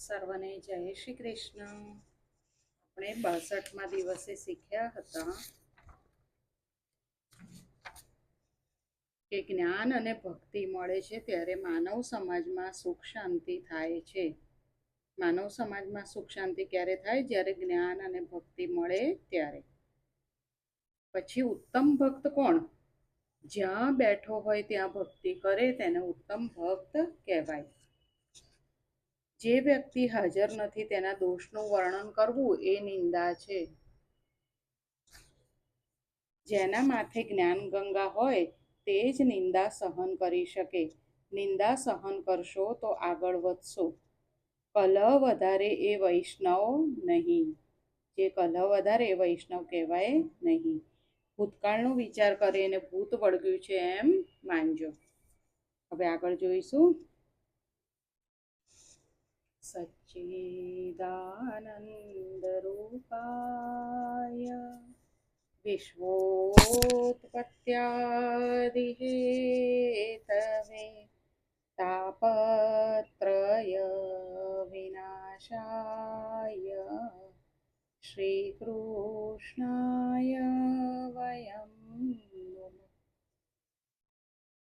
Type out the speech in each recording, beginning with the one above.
સર્વને જય શ્રી કૃષ્ણ. આપણે 62મા દિવસે શીખ્યા હતા કે જ્ઞાન અને ભક્તિ મળે છે ત્યારે માનવ સમાજમાં સુખ શાંતિ થાય છે. માનવ સમાજમાં સુખ શાંતિ ક્યારે થાય? જ્યારે જ્ઞાન અને ભક્તિ મળે ત્યારે. પછી ઉત્તમ ભક્ત કોણ? જ્યાં બેઠો હોય ત્યાં ભક્તિ કરે તેને ઉત્તમ ભક્ત કહેવાય. જે વ્યક્તિ હાજર નથી તેના દોષનું વર્ણન કરવું એ નિંદા છે. જેના માથે જ્ઞાન ગંગા હોય તે જ નિંદા સહન કરી શકે. નિંદા સહન કરશો તો આગળ વધશો. કલહ વધારે એ વૈષ્ણવ નહીં. જે કલહ વધારે એ વૈષ્ણવ કહેવાય નહીં. ભૂતકાળનો વિચાર કરીને ભૂત વળગ્યું છે એમ માનજો. હવે આગળ જોઈશું. સચ્ચિદાનંદ રૂપાય વિશ્વોત્પત્યાદિહેતવે તાપત્રય વિનાશાય શ્રી કૃષ્ણાય વયમ નમઃ.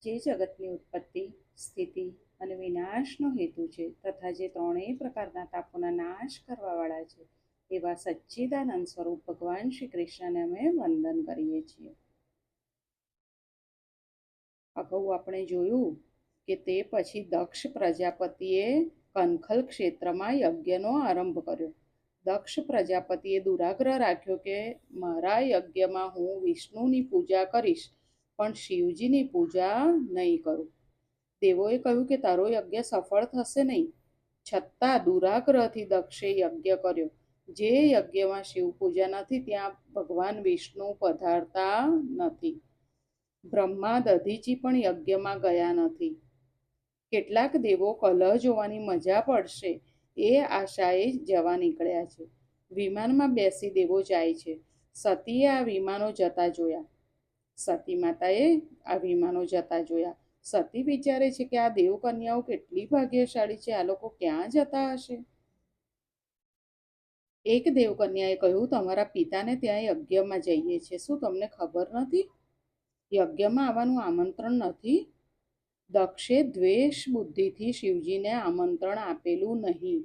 જે જગતની ઉત્પત્તિ, સ્થિતિ અને વિનાશનો હેતુ છે તથા જે ત્રણેય પ્રકારના તાપોના નાશ કરવાવાળા છે એવા સચ્ચિદાનંદ સ્વરૂપ ભગવાન શ્રી કૃષ્ણને અમે વંદન કરીએ છીએ. અગાઉ આપણે જોયું કે તે પછી દક્ષ પ્રજાપતિએ કનખલ ક્ષેત્રમાં યજ્ઞનો આરંભ કર્યો. દક્ષ પ્રજાપતિએ દુરાગ્રહ રાખ્યો કે મારા યજ્ઞમાં હું વિષ્ણુની પૂજા કરીશ પણ શિવજીની પૂજા નહીં કરું. દેવોએ કહ્યું કે તારો યજ્ઞ સફળ થશે નહીં. છતાં દુરાગ્રહથી દક્ષે યજ્ઞ કર્યો. જે યજ્ઞમાં શિવ પૂજા નથી ત્યાં ભગવાન વિષ્ણુ પધારતા નથી. બ્રહ્મા દધીચી પણ યજ્ઞમાં ગયા નથી. કેટલાક દેવો કલહ જોવાની મજા પડશે એ આશાએ જવા નીકળ્યા છે. વિમાનમાં બેસી દેવો જાય છે. સતીએ આ વિમાનો જતા જોયા. સતી માતાએ આ વિમાનો જતા જોયા. સતી વિચારે છે કે આ દેવકન્યાઓ કેટલી ભાગ્યશાળી છે, આ લોકો ક્યાં જતા હશે? એક દેવકન્યાએ કહ્યું, તમારા પિતાને ત્યાં યજ્ઞમાં જઈએ છે. શું તમને ખબર નથી? યજ્ઞમાં આવવાનું આમંત્રણ નથી. દક્ષે દ્વેષ બુદ્ધિથી શિવજીને આમંત્રણ આપેલું નહીં.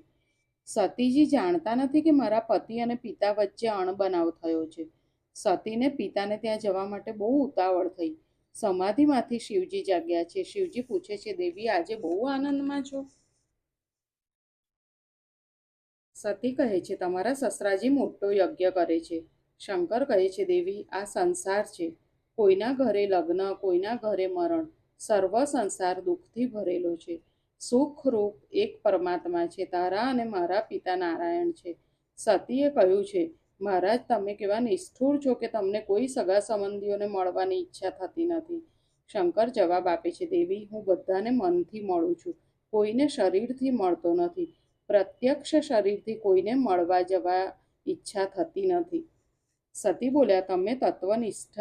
સતીજી જાણતા નથી કે મારા પતિ અને પિતા વચ્ચે અણબનાવ થયો છે. સતીને પિતાને ત્યાં જવા માટે બહુ ઉતાવળ થઈ. સમાધિમાંથી શિવજી જાગ્યા છે. શિવજી પૂછે છે, દેવી આજે બહુ આનંદમાં છો? સતી કહે છે, તમારા સસરાજી મોટો યજ્ઞ કરે છે. શંકર કહે છે, દેવી આ સંસાર છે. કોઈના ઘરે લગ્ન, કોઈના ઘરે મરણ. સર્વ સંસાર દુઃખથી ભરેલો છે. સુખરૂપ એક પરમાત્મા છે. તારા અને મારા પિતા નારાયણ છે. સતીએ કહ્યું છે, મહારાજ તમે કેવા નિષ્ઠુર છો કે તમને કોઈ સગા સંબંધીઓને મળવાની ઈચ્છા થતી નથી. શંકર જવાબ આપે છે, દેવી હું બધાને મનથી મળું છું, કોઈને શરીરથી મળતો નથી. પ્રત્યક્ષ શરીરથી કોઈને મળવા જવા ઈચ્છા થતી નથી. સતી બોલ્યા, તમે તત્વનિષ્ઠ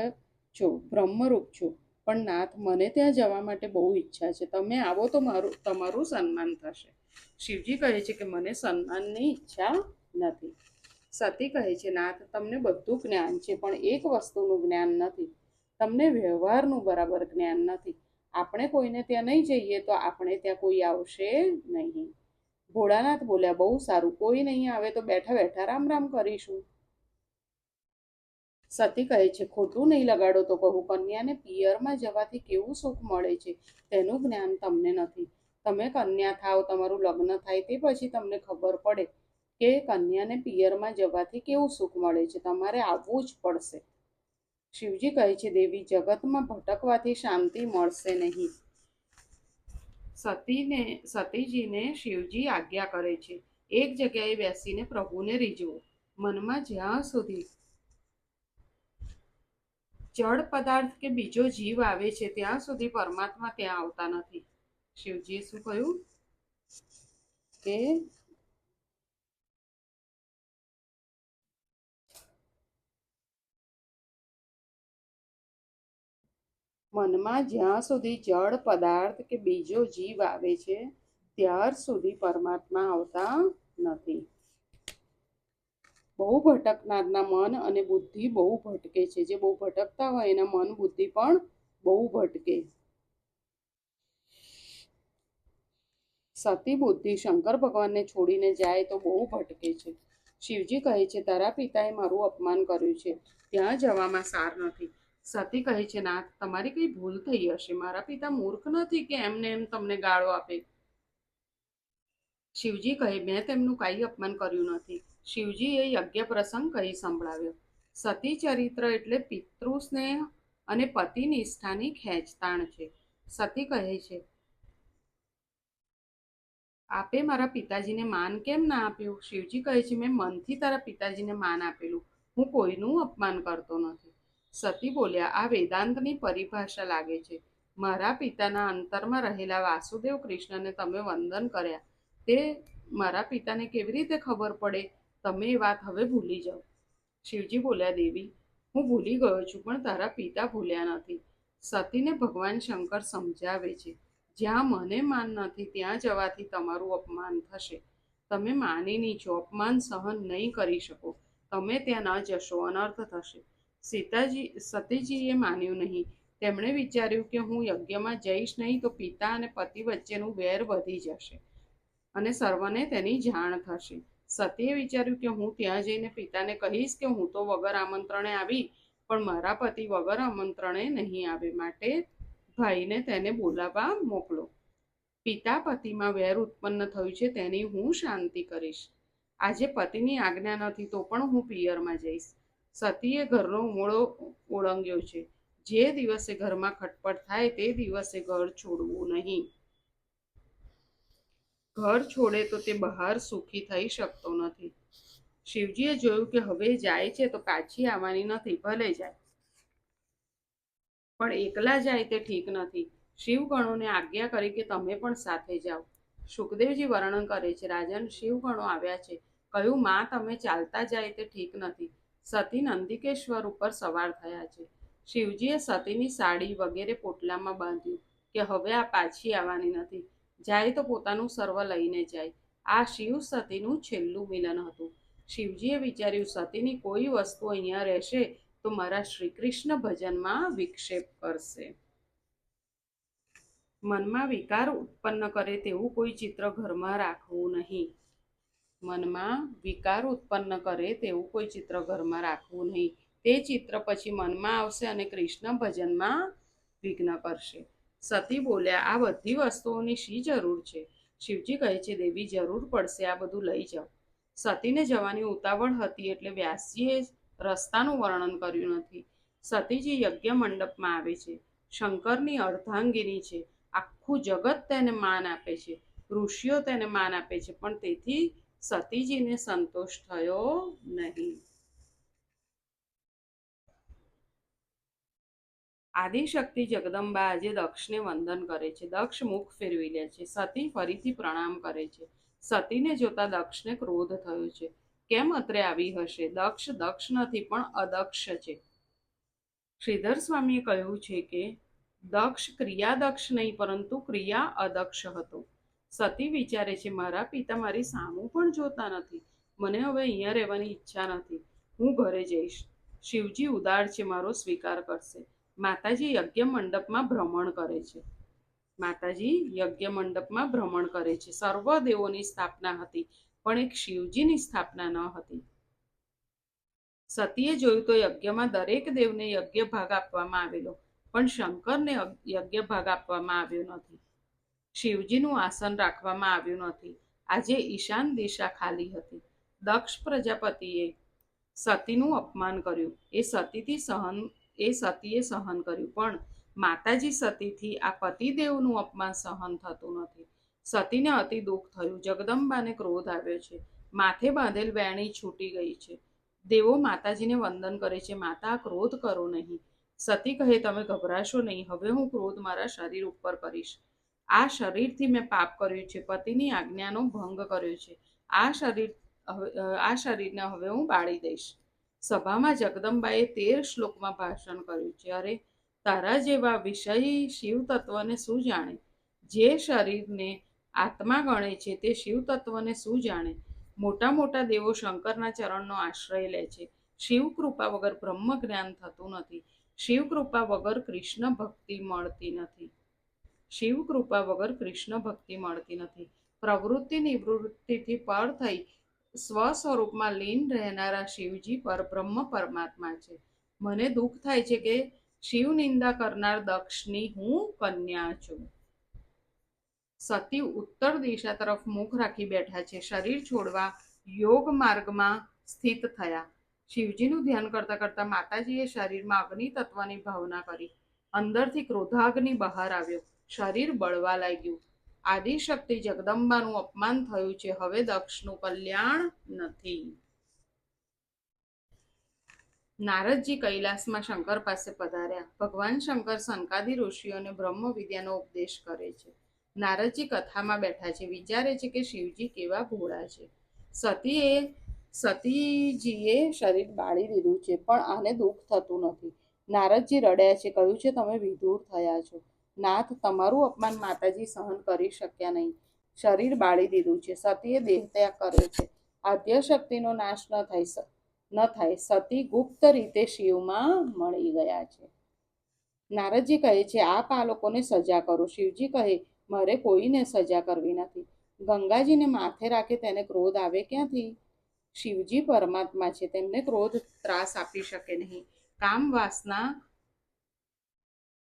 છો, બ્રહ્મરૂપ છો, પણ નાથ મને ત્યાં જવા માટે બહુ ઈચ્છા છે. તમે આવો તો તમારું સન્માન થશે. શિવજી કહે છે કે મને સન્માનની ઈચ્છા નથી. સતી કહે છે, નાથ તમને બધું જ્ઞાન છે પણ એક વસ્તુનું જ્ઞાન નથી. તમને વ્યવહારનું બરાબર જ્ઞાન નથી. આપણે કોઈને ત્યાં નહીં જઈએ તો આપણે ત્યાં કોઈ આવશે નહીં. ભોળાનાથ બોલ્યા, બહુ સારું, કોઈ નહીં આવે તો બેઠા બેઠા રામ રામ કરીશું. સતી કહે છે, ખોટું નહીં લગાડો તો કહું, કન્યાને પિયરમાં જવાથી કેવું સુખ મળે છે તેનું જ્ઞાન તમને નથી. તમે કન્યા થાવ, તમારું લગ્ન થાય તે પછી તમને ખબર પડે કે કન્યાને પિયરમાં જવાથી કેવું સુખ મળે છે. તમારે આવવું જ પડશે. શિવજી કહે છે, દેવી જગતમાં ભટકવાથી શાંતિ મળશે નહીં. સતીજીને શિવજી આજ્ઞા કરે છે, એક જગ્યાએ બેસીને પ્રભુને રીઝવો. મનમાં જ્યાં સુધી જળ પદાર્થ કે બીજો જીવ આવે છે ત્યાં સુધી પરમાત્મા ત્યાં આવતા નથી. શિવજીએ શું કહ્યું કે મનમાં જ્યાં સુધી જળ પદાર્થ કે બીજો જીવ આવે છે ત્યાર સુધી પરમાત્મા આવતા નથી. બહુ ભટકનારના મન અને બુદ્ધિ બહુ ભટકે છે. જે બહુ ભટકતા હોય એના મન બુદ્ધિ પણ બહુ ભટકે. સતી બુદ્ધિ શંકર ભગવાનને છોડીને જાય તો બહુ ભટકે છે. શિવજી કહે છે તારા પિતાએ મારું અપમાન કર્યું છે, ત્યાં જવામાં સાર નથી. સતી કહે છે નાથ, તમારી કઈ ભૂલ થઈ હશે. મારા પિતા મૂર્ખ નથી કે એમને એમ તમને ગાળો આપે. શિવજી કહે મેં તેમનું કાંઈ અપમાન કર્યું નથી. શિવજીએ યજ્ઞ પ્રસંગ કહી સંભળાવ્યો. સતી ચરિત્ર એટલે પિતૃસ્નેહ અને પતિ નિષ્ઠાની ખેંચતાણ છે. સતી કહે છે આપે મારા પિતાજીને માન કેમ ના આપ્યું? શિવજી કહે છે મેં મનથી તારા પિતાજીને માન આપેલું, હું કોઈનું અપમાન કરતો નથી. સતી બોલ્યા આ વેદાંતની પરિભાષા લાગે છે. મારા પિતાના અંતરમાં રહેલા વાસુદેવ કૃષ્ણને તમે વંદન કર્યા, તે મારા પિતાને કેવી રીતે ખબર પડે? તમે એ વાત હવે ભૂલી જાઓ. શિવજી બોલ્યા દેવી, હું ભૂલી ગયો છું, પણ તારા પિતા ભૂલ્યા નથી. સતીને ભગવાન શંકર સમજાવે છે જ્યાં મને માન નથી ત્યાં જવાથી તમારું અપમાન થશે. તમે માનીની છો, અપમાન સહન નહીં કરી શકો. તમે ત્યાં ન જશો, અનર્થ થશે. સતીજીએ માન્યું નહીં. તેમણે વિચાર્યું કે હું યજ્ઞમાં જઈશ નહીં તો પિતા અને પતિ વચ્ચેનું વેર વધી જશે અને સર્વને તેની જાણ થશે. સતીએ વિચાર્યું કે હું ત્યાં જઈને પિતાને કહીશ કે હું તો વગર આમંત્રણે આવી, પણ મારા પતિ વગર આમંત્રણે નહીં આવે, માટે ભાઈને તેને બોલાવવા મોકલો. પિતા પતિમાં વેર ઉત્પન્ન થયું છે તેની હું શાંતિ કરીશ. આજે પતિની આજ્ઞા નથી તો પણ હું પિયરમાં જઈશ. સતીએ ઘરનો ઉમળો ઓળંગ્યો છે. જે દિવસે ઘરમાં ખટપટ થાય તે દિવસે ઘર છોડવું નહીં. ઘર છોડે તો તે બહાર સુખી થઈ શકતો નથી. શિવજીએ જોયું કે હવે જાય છે તો પાછી આવવાની નથી, ભલે જાય, પણ એકલા જાય તે ઠીક નથી. શિવગણોને આજ્ઞા કરી કે તમે પણ સાથે જાઓ. સુખદેવજી વર્ણન કરે છે રાજન, શિવગણો આવ્યા છે. કહ્યું માં તમે ચાલતા જાય તે ઠીક નથી. સતી નંદિકેશ્વર ઉપર સવાર થયા છે. શિવજીએ સતીની સાડી વગેરે પોટલામાં બાંધ્યું કે હવે આ પાછી આવવાની નથી. જાય તો પોતાનું સર્વ લઈને જાય. આ શિવ સતીનું છેલ્લું મિલન હતું. શિવજીએ વિચાર્યું સતીની કોઈ વસ્તુ અહીંયા રહેશે તો મારા શ્રી કૃષ્ણ ભજનમાં વિક્ષેપ કરશે. મનમાં વિકાર ઉત્પન્ન કરે તેવું કોઈ ચિત્ર ઘરમાં રાખવું નહીં. મનમાં વિકાર ઉત્પન્ન કરે તેવું કોઈ ચિત્ર ઘરમાં રાખવું નહીં. તે ચિત્ર પછી મનમાં આવશે અને કૃષ્ણ ભજનમાં વિઘ્ન કરશે. સતી બોલ્યા આ બધી વસ્તુઓની શી જરૂર છે? શિવજી કહે છે દેવી જરૂર પડશે, આ બધું લઈ જાઓ. સતીને જવાની ઉતાવળ હતી એટલે વ્યાસજીએ રસ્તાનું વર્ણન કર્યું નથી. સતીજી યજ્ઞ મંડપમાં આવે છે. શંકરની અર્ધાંગિની છે. આખું જગત તેને માન આપે છે, ઋષિઓ તેને માન આપે છે, પણ તેથી સતીજીને સંતોષ થયો નહીં. આદિશક્તિ જગદંબા આજે દક્ષને વંદન કરે છે. દક્ષ મુખ ફેરવી લે છે. સતી ફરીથી પ્રણામ કરે છે. સતીને જોતા દક્ષને ક્રોધ થયો છે. કેમ અત્રે આવી હશે? દક્ષ દક્ષ નથી પણ અદક્ષ છે. શ્રીધર સ્વામીએ કહ્યું છે કે દક્ષ ક્રિયાદક્ષ નહીં પરંતુ ક્રિયા અદક્ષ હતો. સતી વિચારે છે મારા પિતા મારી સામું પણ જોતા નથી, મને હવે અહીંયા રહેવાની ઈચ્છા નથી, હું ઘરે જઈશ. શિવજી ઉદાર છે, મારો સ્વીકાર કરશે. માતાજી યજ્ઞ મંડપમાં ભ્રમણ કરે છે. માતાજી યજ્ઞ મંડપમાં ભ્રમણ કરે છે. સર્વ દેવોની સ્થાપના હતી પણ એક શિવજીની સ્થાપના ન હતી. સતીએ જોયું તો યજ્ઞમાં દરેક દેવને યજ્ઞ ભાગ આપવામાં આવેલો, પણ શંકરને યજ્ઞ ભાગ આપવામાં આવ્યો નથી. શિવજીનું આસન રાખવામાં આવ્યું નથી. આજે ઈશાન દિશા ખાલી હતી. દક્ષ પ્રજાપતિએ સતીનું અપમાન કર્યું. એ સતીએ સહન કર્યું, પણ માતાજી સતીથી આ પતિદેવનું અપમાન સહન થતું નથી. સતીને અતિ દુઃખ થયું. જગદંબાને ક્રોધ આવ્યો છે. માથે બાંધેલ વેણી છૂટી ગઈ છે. દેવો માતાજીને વંદન કરે છે. માતા ક્રોધ કરો નહીં. સતી કહે તમે ગભરાશો નહીં, હવે હું ક્રોધ મારા શરીર ઉપર કરીશ. આ શરીરથી મેં પાપ કર્યું છે, પતિની આજ્ઞાનો ભંગ કર્યો છે. આ શરીરને હવે હું બાળી દઈશ. સભામાં જગદંબાએ 13 શ્લોકમાં ભાષણ કર્યું છે. અરે તારા જેવા વિષયી શિવ તત્વને શું જાણે? જે શરીરને આત્મા ગણે છે તે શિવ તત્વને શું જાણે? મોટા મોટા દેવો શંકરના ચરણનો આશ્રય લે છે. શિવ કૃપા વગર બ્રહ્મ જ્ઞાન થતું નથી. શિવ કૃપા વગર કૃષ્ણ ભક્તિ મળતી નથી. શિવ કૃપા વગર કૃષ્ણ ભક્તિ મળતી નથી. પ્રવૃત્તિ નિવૃત્તિથી પર થઈ સ્વ સ્વરૂપમાં લીન રહેનારા શિવજી પરબ્રહ્મ પરમાત્મા છે. મને દુઃખ થાય છે કે શિવ નિંદા કરનાર દક્ષની હું કન્યા છું. સતી ઉત્તર દિશા તરફ મુખ રાખી બેઠા છે. શરીર છોડવા યોગ માર્ગમાં સ્થિત થયા. શિવજીનું ધ્યાન કરતા કરતા માતાજીએ શરીરમાં અગ્નિ તત્વની ભાવના કરી. અંદરથી ક્રોધાગ્નિ બહાર આવ્યો. શરીર બળવા લાગ્યું. આદિશક્તિ જગદંબાનું અપમાન થયું છે. હવે દક્ષનું કલ્યાણ નથી. નારદજી કૈલાસમાં શંકર પાસે પધાર્યા. ભગવાન શંકર સનકાદિ ઋષિઓને બ્રહ્મ વિદ્યાનો ઉપદેશ કરે છે. નારદજી કથામાં બેઠા છે. વિચારે છે કે શિવજી કેવા ભોળા છે. સતીજીએ શરીર બાળી દીધું છે, પણ આને દુઃખ થતું નથી. નારદજી રડ્યા છે. કહ્યું છે, તમે વિધુર થયા છો. નાથ, તમારું અપમાન માતાજી સહન કરી શક્યા નહીં. શરીર બાળી દીધું છે. સતીએ દેહત્યાગ કર્યો છે. આદ્યશક્તિનો નાશ ન થાય. સતી ગુપ્ત રીતે શિવમાં મળી ગયા છે. નારદજી કહે છે, આપ આ લોકોને સજા કરો. શિવજી કહે, મારે કોઈને સજા કરવી નથી. ગંગાજીને માથે રાખે તેને ક્રોધ આવે ક્યાંથી? શિવજી પરમાત્મા છે. તેમને ક્રોધ ત્રાસ આપી શકે નહીં. કામ વાસના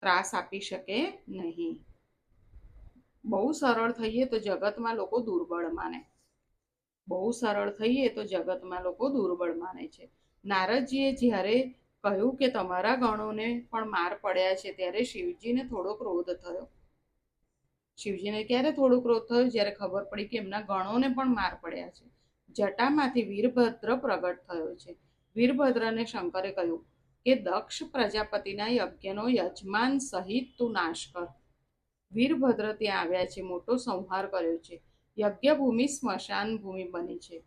ત્રાસ આપી શકે નહીં. બહુ સરળ થઈએ તો જગતમાં લોકો દુર્બળ માને. બહુ સરળ થઈએ તો જગતમાં લોકો દુર્બળ માને છે. નારદજીએ જ્યારે કહ્યું કે તમારા ગણોને પણ માર પડ્યા છે, ત્યારે શિવજીને થોડો ક્રોધ થયો. શિવજીને ક્યારે થોડો ક્રોધ થયો? જ્યારે ખબર પડી કે એમના ગણોને પણ માર પડ્યા છે. જટામાંથી વીરભદ્ર પ્રગટ થયો છે. વીરભદ્રને શંકરે કહ્યું કે દક્ષ પ્રજાપતિના યજ્ઞનો યજમાન સહિત તું નાશ કર. વીરભદ્ર ત્યાં આવ્યા છે. મોટો સંહાર કર્યો છે. યજ્ઞભૂમિ સ્મશાન ભૂમિ બની છે.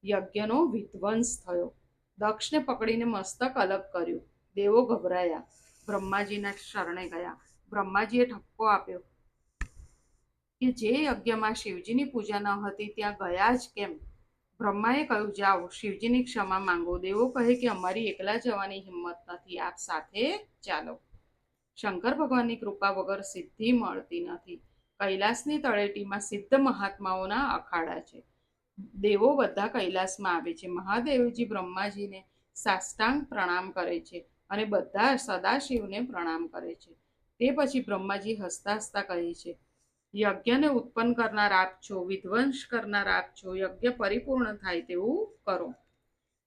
યજ્ઞનો વિધ્વંસ થયો. દક્ષને પકડીને મસ્તક અલગ કર્યું. દેવો ગભરાયા. બ્રહ્માજીના શરણે ગયા. બ્રહ્માજીએ ઠપકો આપ્યો કે જે યજ્ઞમાં શિવજીની પૂજા ન હતી ત્યાં ગયા જ કેમ? બ્રહ્માએ કહ્યું, જાઓ શિવજીની ક્ષમા માંગો. દેવો કહે કે અમારી એકલા જવાની હિંમત નથી, આપ સાથે ચાલો. શંકર ભગવાનની કૃપા વગર સિદ્ધિ મળતી નથી. કૈલાસની તળેટીમાં સિદ્ધ મહાત્માઓના અખાડા છે. દેવો બધા કૈલાસમાં આવે છે. મહાદેવજી બ્રહ્માજીને સાષ્ટાંગ પ્રણામ કરે છે અને બધા સદાશિવને પ્રણામ કરે છે. તે પછી બ્રહ્માજી હસતા હસતા કહે છે, યજ્ઞને ઉત્પન્ન કરનાર આપ છો, વિધ્વંસ કરનાર આપ છો. યજ્ઞ પરિપૂર્ણ થાય તેવું કરો.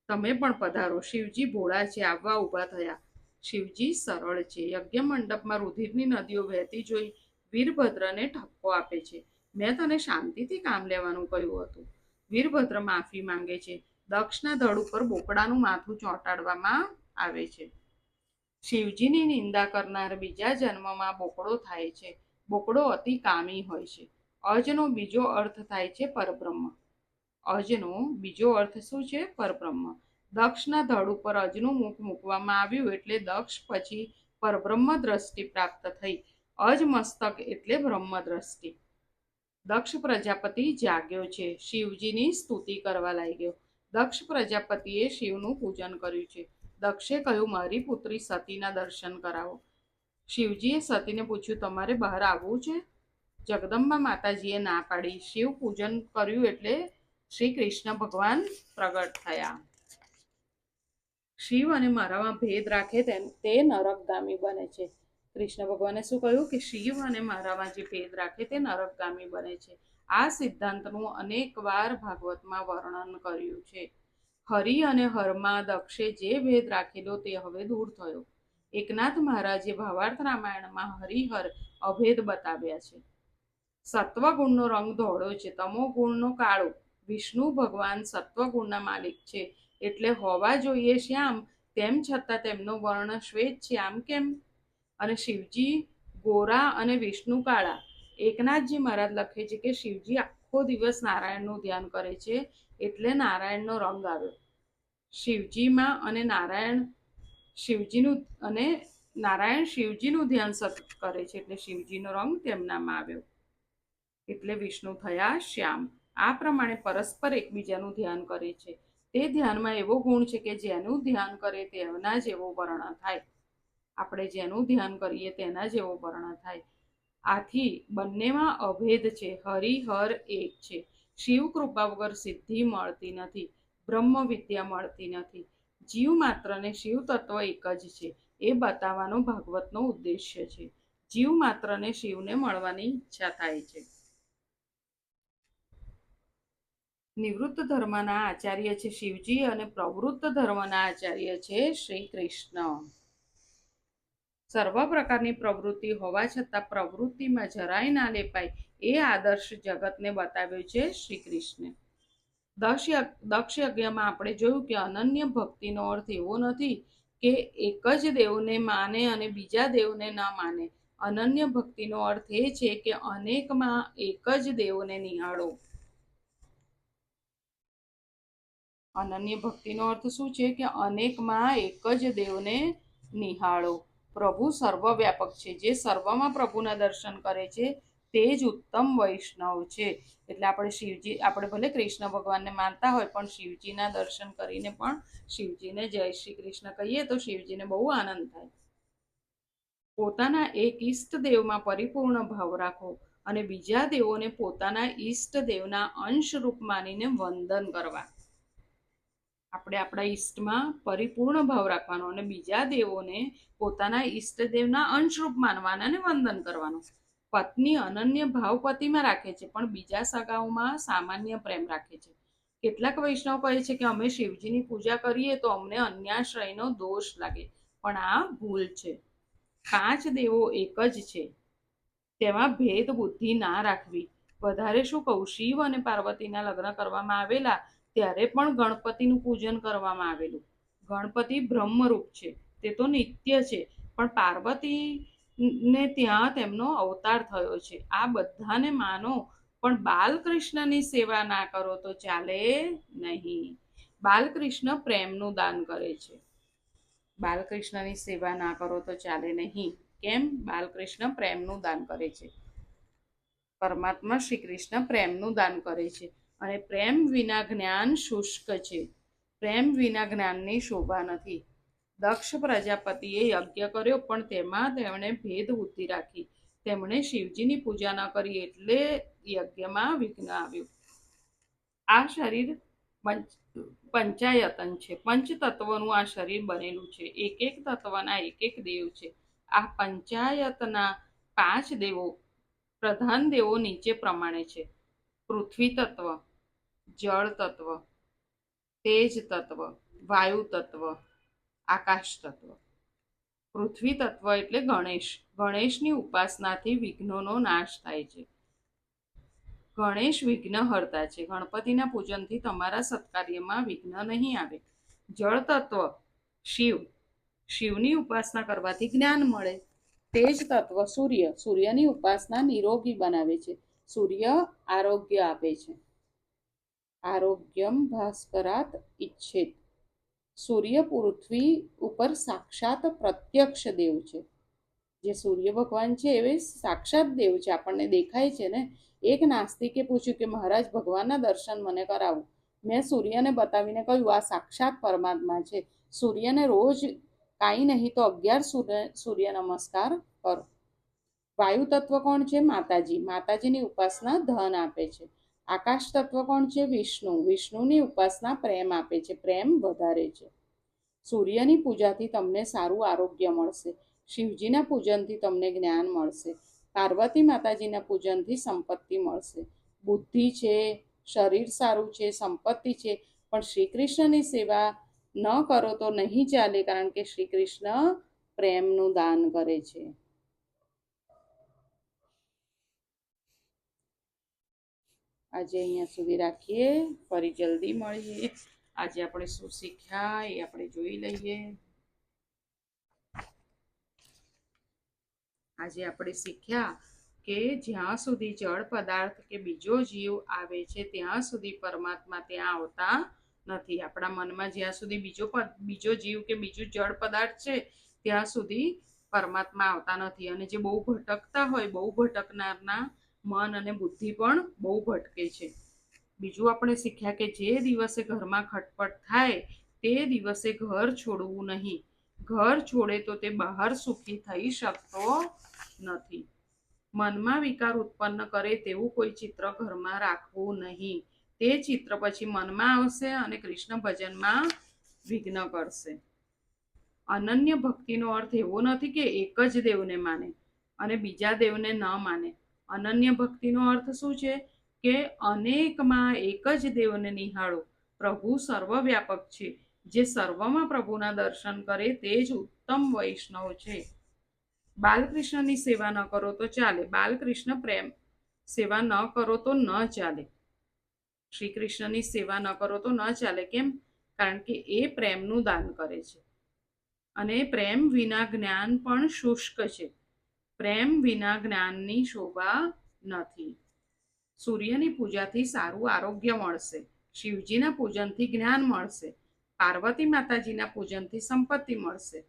તમે પણ પધારો. શિવજી ભોળા છે, આવવા ઊભા થયા. શિવજી સરળ છે. યજ્ઞ મંડપમાં રુધિરની નદીઓ વહેતી જોઈ વીરભદ્રને ઠપકો આપે છે. મેં તને શાંતિથી કામ લેવાનું કહ્યું હતું. વીરભદ્ર માફી માંગે છે. દક્ષના ધડ ઉપર બોકડાનું માથું ચોંટાડવામાં આવે છે. શિવજીની નિંદા કરનાર બીજા જન્મમાં બોકડો થાય છે. બોકડો અતિ કામી હોય છે. અજનો બીજો અર્થ થાય છે પરબ્રહ્મ. અજનો બીજો અર્થ શું છે? પરબ્રહ્મ. દક્ષના ધડ ઉપર અજનું મુખ મૂકવામાં આવ્યું એટલે દક્ષ પછી પરબ્રહ્મ દ્રષ્ટિ પ્રાપ્ત થઈ. અજ મસ્તક એટલે બ્રહ્મ દ્રષ્ટિ. દક્ષ પ્રજાપતિ જાગ્યો છે. શિવજીની સ્તુતિ કરવા લાગ્યો. દક્ષ પ્રજાપતિએ શિવનું પૂજન કર્યું છે. દક્ષે કહ્યું, મારી પુત્રી સતીના દર્શન કરાવો. શિવજીએ સતીને પૂછ્યું, તમારે બહાર આવવું છે? જગદંબા માતાજીએ ના પાડી. શિવ પૂજન કર્યું એટલે શ્રી કૃષ્ણ ભગવાન પ્રગટ થયા. શિવ અને મારામાં ભેદ રાખે તે નરકગામી બને છે. કૃષ્ણ ભગવાને શું કહ્યું કે શિવ અને મારામાં જે ભેદ રાખે તે નરકગામી બને છે. આ સિદ્ધાંતનું અનેકવાર ભાગવતમાં વર્ણન કર્યું છે. હરિ અને હરમાં દક્ષે જે ભેદ રાખેલો તે હવે દૂર થયો. એકનાથ મહારાજે ભાવાર્થ રામાયણમાં હરિહર અભેદ બતાવ્યા છે. સત્વગુણનો રંગ ધોળો છે, તમો ગુણનો કાળો. વિષ્ણુ ભગવાન સત્વગુણના માલિક છે, એટલે હોવા જોઈએ શ્યામ, તેમ છતાં તેમનો વર્ણ શ્વેત છે, આમ કેમ? અને શિવજી ગોરા અને વિષ્ણુ કાળા. એકનાથજી મહારાજ લખે છે કે શિવજી આખો દિવસ નારાયણનું ધ્યાન કરે છે, એટલે નારાયણનો રંગ આવ્યો. શિવજીમાં અને નારાયણ શિવજીનું ધ્યાન સતત કરે છે, એટલે શિવજીનો રંગ તેમનામાં આવ્યો. એટલે વિષ્ણુ થયા શ્યામ. આ પ્રમાણે પરસ્પર એકબીજાનું ધ્યાન કરે છે. તે ધ્યાનમાં એવો ગુણ છે કે જેનું ધ્યાન કરે તેના જેવો વર્ણન થાય. આપણે જેનું ધ્યાન કરીએ તેના જેવો વર્ણન થાય. આથી બંનેમાં અભેદ છે. હરિહર એક છે. શિવ કૃપા વગર સિદ્ધિ મળતી નથી, બ્રહ્મ વિદ્યા મળતી નથી. જીવ માત્રને શિવ તત્વ એક જ છે એ બતાવવાનો ભાગવતનો ઉદ્દેશ્ય છે. જીવ માત્રને શિવને મળવાની ઈચ્છા થાય છે. નિવૃત્ત ધર્મના આચાર્ય છે શિવજી અને પ્રવૃત્ત ધર્મના આચાર્ય છે શ્રી કૃષ્ણ. સર્વ પ્રકારની પ્રવૃત્તિ હોવા છતાં પ્રવૃત્તિમાં જરાય ના લેપાય એ આદર્શ જગતને બતાવ્યો છે શ્રી કૃષ્ણે. દક્ષ યજ્ઞમાં આપણે જોયું કે અનન્ય ભક્તિનો અર્થ એવો નથી કે એક જ દેવને માને અને બીજા દેવને ન માને. અનન્ય ભક્તિનો અર્થ એ છે કે અનેકમાં એક જ દેવને નિહાળો. અનન્ય ભક્તિનો અર્થ શું છે કે અનેકમાં એક જ દેવને નિહાળો. પ્રભુ સર્વવ્યાપક છે. જે સર્વમાં પ્રભુના દર્શન કરે છે તે જ ઉત્તમ વૈષ્ણવ છે. એટલે આપણે ભલે કૃષ્ણ ભગવાનને માનતા હોય પણ શિવજીના દર્શન કરીને પણ શિવજીને જય શ્રી કૃષ્ણ કહીએ તો શિવજીને બહુ આનંદ થાય. પોતાના એક ઈષ્ટ દેવમાં પરિપૂર્ણ ભાવ રાખો અને બીજા દેવોને પોતાના ઈષ્ટ દેવના અંશરૂપ માનીને વંદન કરવા. આપણે આપણા ઈષ્ટમાં પરિપૂર્ણ ભાવ રાખવાનો અને બીજા દેવોને પોતાના ઈષ્ટદેવના અંશરૂપ માનવાના અને વંદન કરવાનું. પત્ની અનન્ય ભાવ પતિમાં રાખે છે પણ બીજા સગાઓમાં સામાન્ય પ્રેમ રાખે છે. કેટલાક વૈષ્ણવ કહે છે કે અમે શિવજીની પૂજા કરીએ તો અમને અન્યાશ્રયનો દોષ લાગે, પણ આ ભૂલ છે. 5 દેવો એક જ છે, તેમાં ભેદ બુદ્ધિ ના રાખવી. વધારે શું કહું, શિવ અને પાર્વતીના લગ્ન કરવામાં આવેલા ત્યારે પણ ગણપતિનું પૂજન કરવામાં આવેલું. ગણપતિ બ્રહ્મરૂપ છે, તે તો નિત્ય છે, પણ પાર્વતીને ત્યાં તેમનો અવતાર થયો છે. આ બધાને માનો પણ બાલકૃષ્ણની સેવા ના કરો તો ચાલે નહીં. બાલકૃષ્ણ પ્રેમનું દાન કરે છે. બાલકૃષ્ણની સેવા ના કરો તો ચાલે નહીં. કેમ? બાલકૃષ્ણ પ્રેમનું દાન કરે છે. પરમાત્મા શ્રી કૃષ્ણ પ્રેમનું દાન કરે છે અને પ્રેમ વિના જ્ઞાન શુષ્ક છે. પ્રેમ વિના જ્ઞાનની શોભા નથી. દક્ષ પ્રજાપતિએ યજ્ઞ કર્યો પણ તેમાં તેમણે ભેદ બુદ્ધિ રાખી. તેમણે શિવજીની પૂજા ન કરી એટલે યજ્ઞમાં વિઘ્ન આવ્યું. આ શરીર પંચાયતન છે. પંચતત્વનું આ શરીર બનેલું છે. એક એક તત્વના એક એક દેવ છે. આ પંચાયતના 5 દેવો, પ્રધાન દેવો નીચે પ્રમાણે છે. પૃથ્વી તત્વ, જળ તત્વ, તેજ તત્વ, વાયુ તત્વ, આકાશ તત્વ. પૃથ્વી તત્વ એટલે ગણેશ. ગણેશની ઉપાસનાથી વિઘ્નોનો નાશ થાય છે. ગણેશ વિઘ્નહર્તા છે. ગણપતિના પૂજનથી તમારા સત્કાર્યમાં વિઘ્ન નહીં આવે. જળ તત્વ શિવ. શિવની ઉપાસના કરવાથી જ્ઞાન મળે. તેજ તત્વ સૂર્ય. સૂર્યની ઉપાસના નિરોગી બનાવે છે. સૂર્ય આરોગ્ય આપે છે. આરોગ્યમ ભાસ્કરાત ઈચ્છેત. સૂર્ય પૃથ્વી ઉપર સાક્ષાત પ્રત્યક્ષ દેવ છે. જે સૂર્ય ભગવાન છે એ સાક્ષાત દેવ છે, આપણને દેખાય છે ને. એક નાસ્તિકે પૂછ્યું કે મહારાજ, ભગવાનના દર્શન મને કરાવો. મેં સૂર્યને બતાવીને કહ્યું આ સાક્ષાત પરમાત્મા છે. સૂર્યને રોજ કાંઈ નહીં તો 11 સૂર્ય નમસ્કાર કરો. વાયુ તત્વ કોણ છે? માતાજી. માતાજીની ઉપાસના ધન આપે છે. આકાશ તત્વ કોણ છે? વિષ્ણુ. વિષ્ણુની ઉપાસના પ્રેમ આપે છે, પ્રેમ વધારે છે. સૂર્યની પૂજાથી તમને સારું આરોગ્ય મળશે. શિવજીના પૂજનથી તમને જ્ઞાન મળશે. પાર્વતી માતાજીના પૂજનથી સંપત્તિ મળશે. બુદ્ધિ છે, શરીર સારું છે, સંપત્તિ છે, પણ શ્રી કૃષ્ણની સેવા ન કરો તો નહીં ચાલે, કારણ કે શ્રી કૃષ્ણ પ્રેમનું દાન કરે છે. આજે અહીંયા સુધી રાખીએ, ફરી જલ્દી મળીએ. આજે આપણે શું શીખ્યા એ આપણે જોઈ લઈએ. આજે આપણે શીખ્યા કે જ્યાં સુધી જળ પદાર્થ કે બીજો જીવ આવે છે ત્યાં સુધી પરમાત્મા ત્યાં આવતા નથી. આપણા મનમાં જ્યાં સુધી બીજો જીવ કે બીજું જળ પદાર્થ છે ત્યાં સુધી પરમાત્મા આવતા નથી. અને જે બહુ ભટકતા હોય, બહુ ભટકનારના મન અને બુદ્ધિ પણ બહુ ભટકે છે. બીજું આપણે શીખ્યા કે જે દિવસે ઘરમાં ખટપટ થાય તે દિવસે ઘર છોડવું નહીં. ઘર છોડે તો તે બહાર સુખી થઈ શકતો નથી. મનમાં વિકાર ઉત્પન્ન કરે તેવું કોઈ ચિત્ર ઘરમાં રાખવું નહીં. તે ચિત્ર પછી મનમાં આવશે અને કૃષ્ણ ભજનમાં વિઘ્ન કરશે. અનન્ય ભક્તિનો અર્થ એવો નથી કે એક જ દેવને માને અને બીજા દેવને ન માને. અનન્ય ભક્તિનો અર્થ શું છે કે અનેકમાં એક જ દેવને નિહાળો. પ્રભુ સર્વવ્યાપક છે. જે સર્વમાં પ્રભુના દર્શન કરે તે જ ઉત્તમ વૈષ્ણવ છે. બાલકૃષ્ણની સેવા ન કરો તો ચાલે, બાલકૃષ્ણ પ્રેમ સેવા ન કરો તો ન ચાલે. શ્રી કૃષ્ણની સેવા ન કરો તો ન ચાલે. કેમ? કારણ કે એ પ્રેમનું દાન કરે છે અને પ્રેમ વિના જ્ઞાન પણ શુષ્ક છે. પ્રેમ વિના જ્ઞાનની શોભા નથી. સૂર્યની પૂજાથી સારું આરોગ્ય મળશે. શિવજીના પૂજનથી જ્ઞાન મળશે. પાર્વતી માતાજીના પૂજનથી સંપત્તિ મળશે.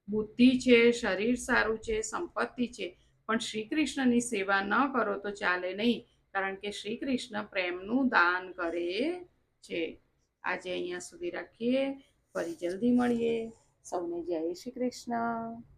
બુદ્ધિ છે, શરીર સારું છે, સંપત્તિ છે, પણ શ્રી કૃષ્ણની સેવા ન કરો તો ચાલે નહીં. કારણ કે શ્રી કૃષ્ણ પ્રેમનું દાન કરે છે. આજે અહીંયા સુધી રાખીએ. ફરી જલ્દી મળીએ. સૌને જય શ્રી કૃષ્ણ.